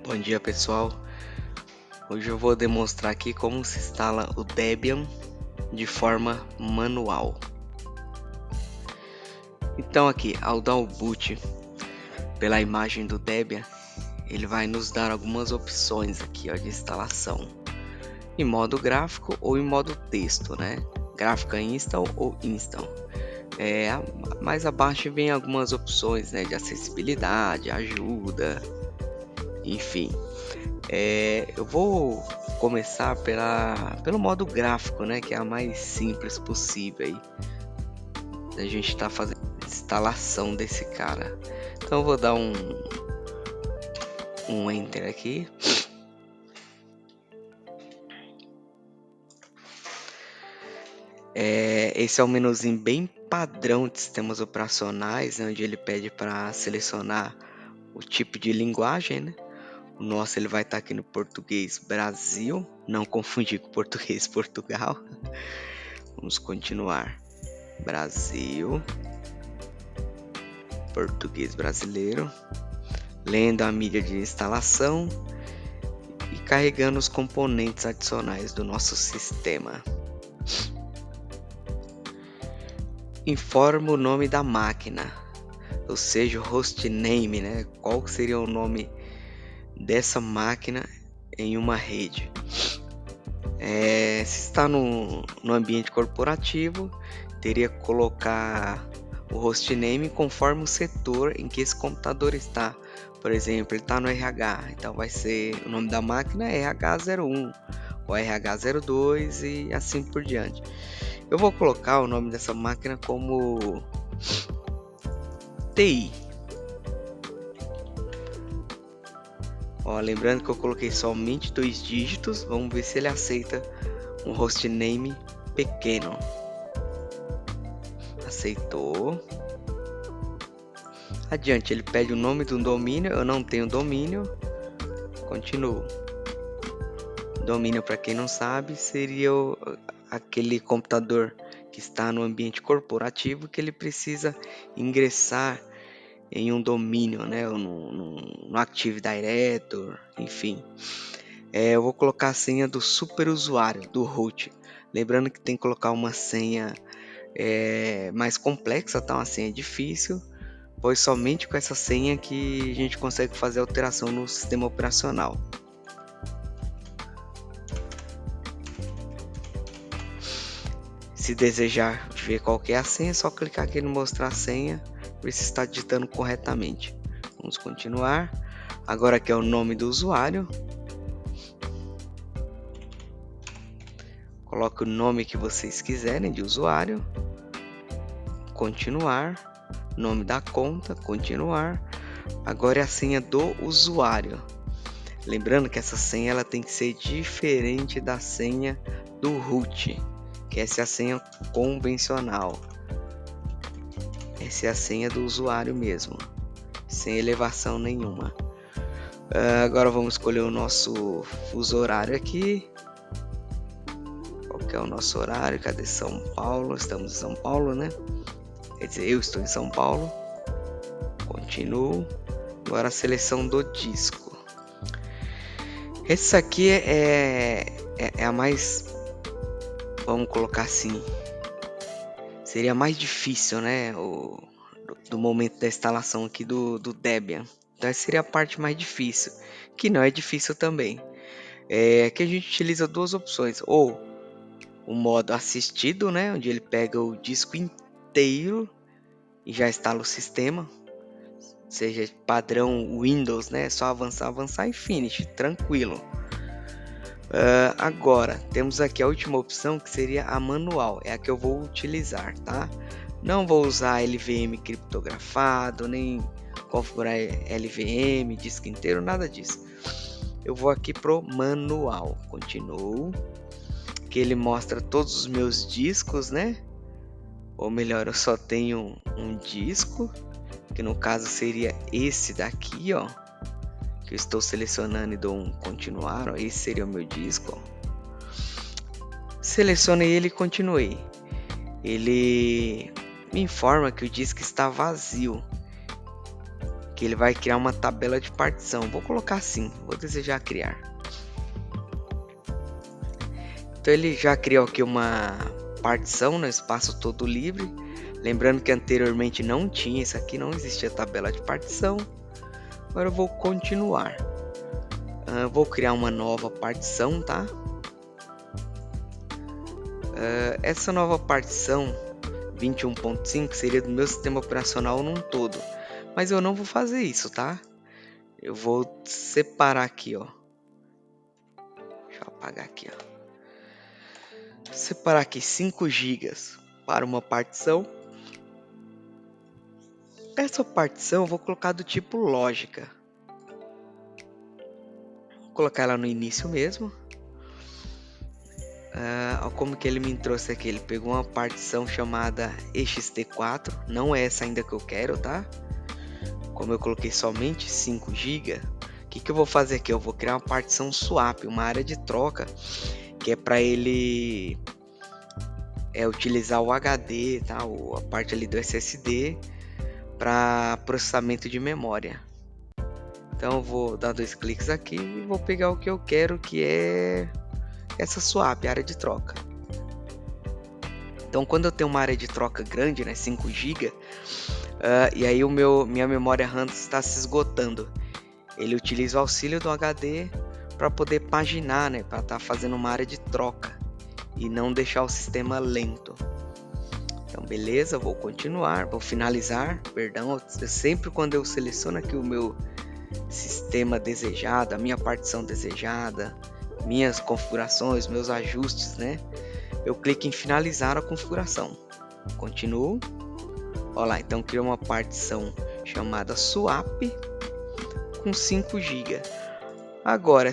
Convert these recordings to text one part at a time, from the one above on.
Bom dia pessoal, hoje eu vou demonstrar aqui como se instala o Debian de forma manual. Então aqui, ao dar o boot pela imagem do Debian, ele vai nos dar algumas opções aqui ó, de instalação, em modo gráfico ou em modo texto, né? Gráfica install ou install. Mais abaixo vem algumas opções, né, de acessibilidade, ajuda, enfim. Eu vou começar pelo modo gráfico, né, que é a mais simples possível aí. A gente está fazendo a instalação desse cara. Então eu vou dar um enter aqui. Esse é um menuzinho bem padrão de sistemas operacionais, né, onde ele pede para selecionar o tipo de linguagem, né? O nosso ele vai estar aqui no português Brasil, não confundir com português Portugal. Vamos continuar. Brasil, português brasileiro, lendo a mídia de instalação e carregando os componentes adicionais do nosso sistema. Informa o nome da máquina, ou seja, o hostname, né? Qual seria o nome dessa máquina em uma rede? Se está no ambiente corporativo, teria que colocar o hostname conforme o setor em que esse computador está. Por exemplo, ele está no RH, então vai ser o nome da máquina é RH01 ou RH02 e assim por diante. Eu vou colocar o nome dessa máquina como TI. Ó, lembrando que eu coloquei somente 2 dígitos, vamos ver se ele aceita um hostname pequeno. Aceitou. Adiante, ele pede o nome do domínio, eu não tenho domínio. Continuo. Domínio, para quem não sabe, seria aquele computador que está no ambiente corporativo que ele precisa ingressar em um domínio, né? Ou no Active Directory, enfim. Eu vou colocar a senha do superusuário, do root. Lembrando que tem que colocar uma senha mais complexa, tá? Uma senha difícil, pois somente com essa senha que a gente consegue fazer alteração no sistema operacional. Se desejar ver qual que é a senha, é só clicar aqui no mostrar a senha, ver se está digitando corretamente. Vamos continuar. Agora aqui é o nome do usuário. Coloque o nome que vocês quiserem de usuário. Continuar. Nome da conta. Continuar. Agora é a senha do usuário. Lembrando que essa senha ela tem que ser diferente da senha do root, que essa é a senha convencional. Essa é a senha do usuário mesmo, sem elevação nenhuma. Agora vamos escolher o nosso fuso horário aqui. Qual que é o nosso horário? Cadê São Paulo? Estamos em São Paulo, né? Quer dizer, eu estou em São Paulo. Continuo. Agora a seleção do disco. Essa aqui é a mais, vamos colocar assim, seria mais difícil, né? Do momento da instalação aqui do Debian. Então essa seria a parte mais difícil, que não é difícil também. Aqui a gente utiliza duas opções, ou o modo assistido, né? Onde ele pega o disco inteiro e já instala o sistema. Seja padrão Windows, né? Só avançar, avançar e finish, tranquilo. Agora, temos aqui a última opção que seria a manual, é a que eu vou utilizar, tá? Não vou usar LVM criptografado, nem configurar LVM, disco inteiro, nada disso. Eu vou aqui pro manual, continuo, que ele mostra todos os meus discos, né? Ou melhor, eu só tenho um disco, que no caso seria esse daqui, ó. Que eu estou selecionando e dou um continuar, ó, esse seria o meu disco, ó. Selecionei ele e continuei. Ele me informa que o disco está vazio, que ele vai criar uma tabela de partição. Vou colocar assim, vou desejar criar. Então ele já criou aqui uma partição no espaço todo livre. Lembrando que anteriormente não tinha isso aqui, não existia tabela de partição. Agora eu vou continuar. Vou criar uma nova partição, tá? Essa nova partição 21.5 seria do meu sistema operacional num todo. Mas eu não vou fazer isso, tá? Eu vou separar aqui, ó. Deixa eu apagar aqui, ó. Separar aqui 5 GB para uma partição. Essa partição eu vou colocar do tipo lógica. Vou colocar ela no início mesmo. Olha como que ele me trouxe aqui. Ele pegou uma partição chamada ext4. Não é essa ainda que eu quero, tá? Como eu coloquei somente 5 GB, o que eu vou fazer aqui? Eu vou criar uma partição swap, uma área de troca, que é para ele utilizar o HD, tá? A parte ali do SSD para processamento de memória. Então eu vou dar 2 cliques aqui e vou pegar o que eu quero, que é essa swap, área de troca. Então quando eu tenho uma área de troca grande, né, 5 GB, e aí minha memória RAM está se esgotando, ele utiliza o auxílio do HD para poder paginar, né, para estar fazendo uma área de troca e não deixar o sistema lento. Então beleza, vou continuar, vou finalizar, perdão, sempre quando eu seleciono aqui o meu sistema desejado, a minha partição desejada, minhas configurações, meus ajustes, né, eu clico em finalizar a configuração. Continuo. Olha lá, então criou uma partição chamada swap com 5 GB. Agora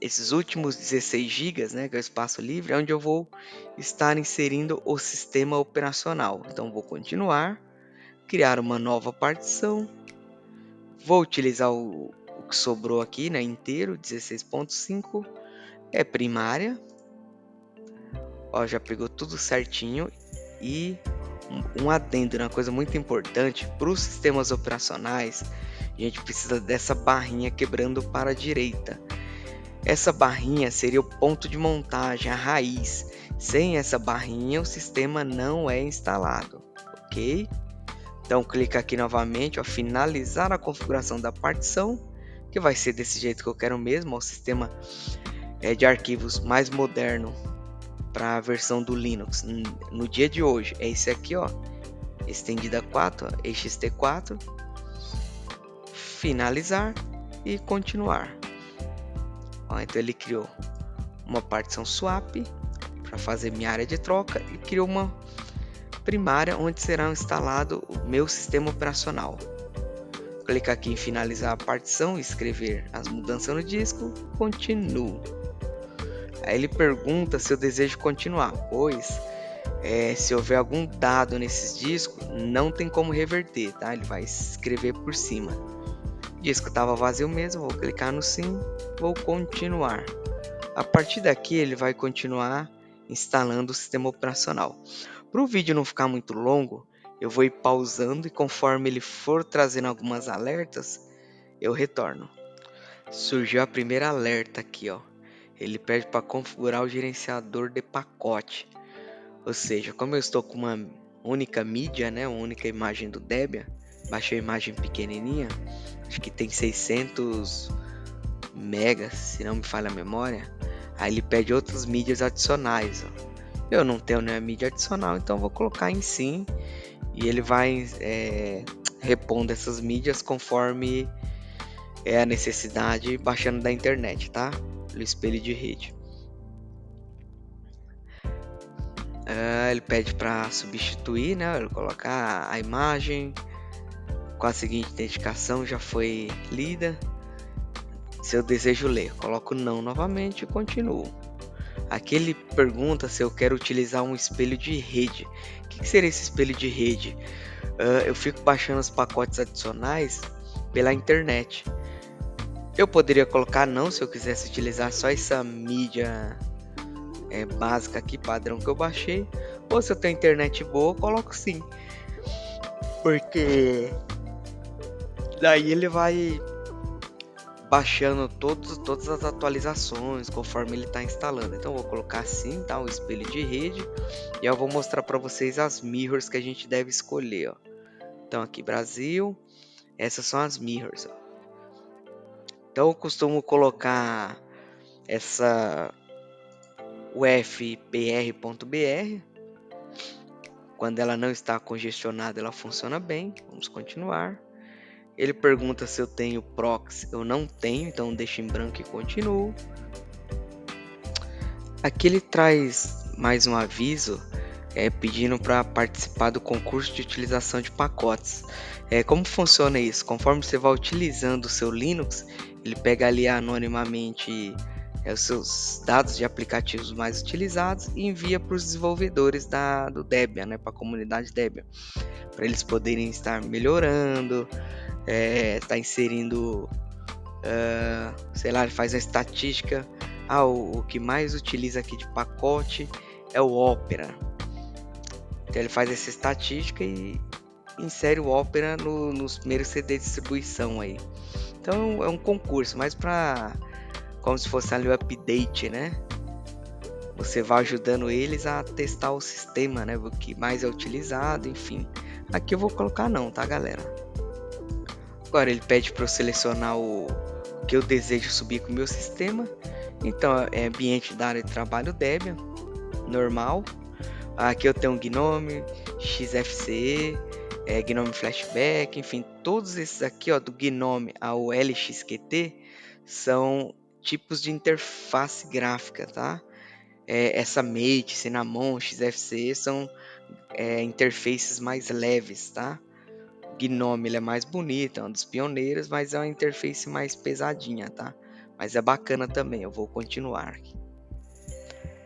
esses últimos 16 GB, né, que é o espaço livre, é onde eu vou estar inserindo o sistema operacional. Então vou continuar, criar uma nova partição, vou utilizar o que sobrou aqui, né, inteiro, 16.5, é primária. Ó, já pegou tudo certinho. E um adendo, uma coisa muito importante, para os sistemas operacionais, a gente precisa dessa barrinha quebrando para a direita. Essa barrinha seria o ponto de montagem, a raiz. Sem essa barrinha, o sistema não é instalado, ok? Então clica aqui novamente, ó, finalizar a configuração da partição, que vai ser desse jeito que eu quero mesmo, ó, o sistema de arquivos mais moderno para a versão do Linux no dia de hoje é esse aqui, ó, estendida 4, ó, ext4, finalizar e continuar. Ó, então ele criou uma partição swap para fazer minha área de troca e criou uma primária onde será instalado o meu sistema operacional. Clicar aqui em finalizar a partição e escrever as mudanças no disco, continuo. Aí ele pergunta se eu desejo continuar, pois se houver algum dado nesses discos, não tem como reverter, tá? Ele vai escrever por cima. O disco estava vazio mesmo, vou clicar no sim, vou continuar. A partir daqui ele vai continuar instalando o sistema operacional. Para o vídeo não ficar muito longo, eu vou ir pausando e conforme ele for trazendo algumas alertas, eu retorno. Surgiu a primeira alerta aqui, ó. Ele pede para configurar o gerenciador de pacote. Ou seja, como eu estou com uma única mídia, né, uma única imagem do Debian, baixei a imagem pequenininha, acho que tem 600 megas, se não me falha a memória. Aí ele pede outras mídias adicionais, ó. Eu não tenho nenhuma mídia adicional, então vou colocar em sim e ele vai repondo essas mídias conforme a necessidade, baixando da internet, tá? Pelo espelho de rede. Ele pede para substituir, né? Ele colocar a imagem com a seguinte identificação já foi lida. Se eu desejo ler, coloco não novamente e continuo. Aqui ele pergunta se eu quero utilizar um espelho de rede. O que seria esse espelho de rede? Eu fico baixando os pacotes adicionais pela internet. Eu poderia colocar não se eu quisesse utilizar só essa mídia básica aqui, padrão que eu baixei. Ou se eu tenho internet boa, eu coloco sim. Porque Daí ele vai baixando todas as atualizações conforme ele está instalando. Então eu vou colocar assim, tá? O espelho de rede. E eu vou mostrar para vocês as mirrors que a gente deve escolher, ó. Então aqui Brasil, essas são as mirrors, ó. Então eu costumo colocar essa UFBR.br. Quando ela não está congestionada, ela funciona bem. Vamos continuar. Ele pergunta se eu tenho proxy. Eu não tenho, então deixo em branco e continuo. Aqui ele traz mais um aviso pedindo para participar do concurso de utilização de pacotes. Como funciona isso? Conforme você vai utilizando o seu Linux, ele pega ali anonimamente os seus dados de aplicativos mais utilizados e envia para os desenvolvedores do Debian, né, para a comunidade Debian, para eles poderem estar melhorando, estar inserindo, sei lá, ele faz uma estatística. O que mais utiliza aqui de pacote é o Opera. Então ele faz essa estatística e insere o Opera nos primeiros CD de distribuição aí. Então é um concurso, mais para como se fosse ali o update, né? Você vai ajudando eles a testar o sistema, né? O que mais é utilizado, enfim. Aqui eu vou colocar não, tá, galera? Agora ele pede para eu selecionar o que eu desejo subir com o meu sistema. Então é ambiente da área de trabalho Debian, normal. Aqui eu tenho o Gnome, XFCE, Gnome Flashback, enfim, todos esses aqui, ó, do Gnome ao LXQT, são tipos de interface gráfica, tá? Essa Mate, Cinnamon, XFCE são interfaces mais leves, tá? O Gnome ele é mais bonito, é um dos pioneiros, mas é uma interface mais pesadinha, tá? Mas é bacana também, eu vou continuar aqui.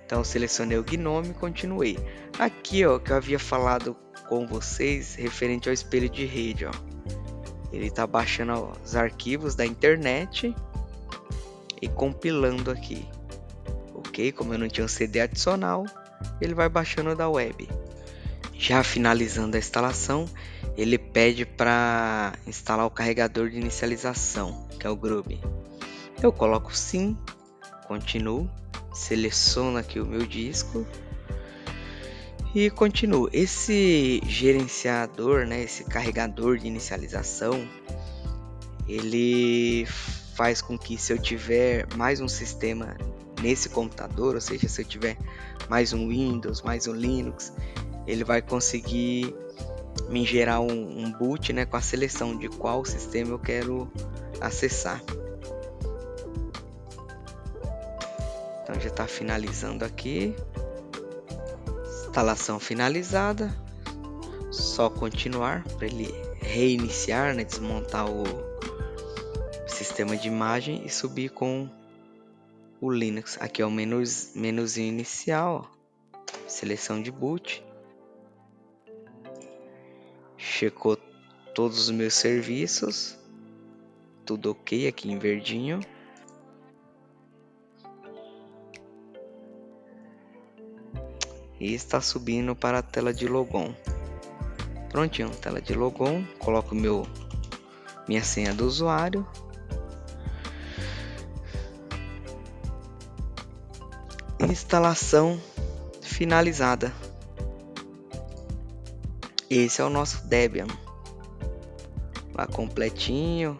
Então selecionei o Gnome e continuei. Aqui, ó, que eu havia falado com vocês referente ao espelho de rede, ó. Ele está baixando os arquivos da internet e compilando aqui. Ok? Como eu não tinha um CD adicional, ele vai baixando da web. Já finalizando a instalação, ele pede para instalar o carregador de inicialização, que é o Grub. Eu coloco sim, continuo. Seleciono aqui o meu disco e continuo. Esse gerenciador, né, esse carregador de inicialização, ele faz com que se eu tiver mais um sistema nesse computador, ou seja, se eu tiver mais um Windows, mais um Linux, ele vai conseguir me gerar um boot, né, com a seleção de qual sistema eu quero acessar. Então já está finalizando aqui. Instalação finalizada. Só continuar para ele reiniciar, né, desmontar o sistema de imagem e subir com o Linux. Aqui é o menuzinho inicial, ó. Seleção de boot. Checou todos os meus serviços. Tudo ok aqui em verdinho. E está subindo para a tela de logon. Prontinho, tela de logon. Coloco minha senha do usuário. Instalação finalizada. Esse é o nosso Debian. Lá completinho.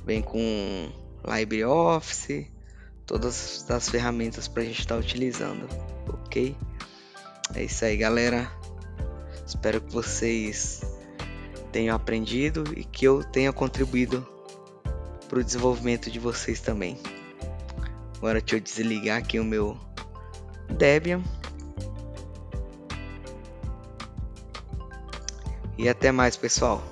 Vem com LibreOffice. Todas as ferramentas para a gente estar utilizando. Ok? É isso aí, galera. Espero que vocês tenham aprendido e que eu tenha contribuído para o desenvolvimento de vocês também. Agora deixa eu desligar aqui o meu Debian. E até mais, pessoal.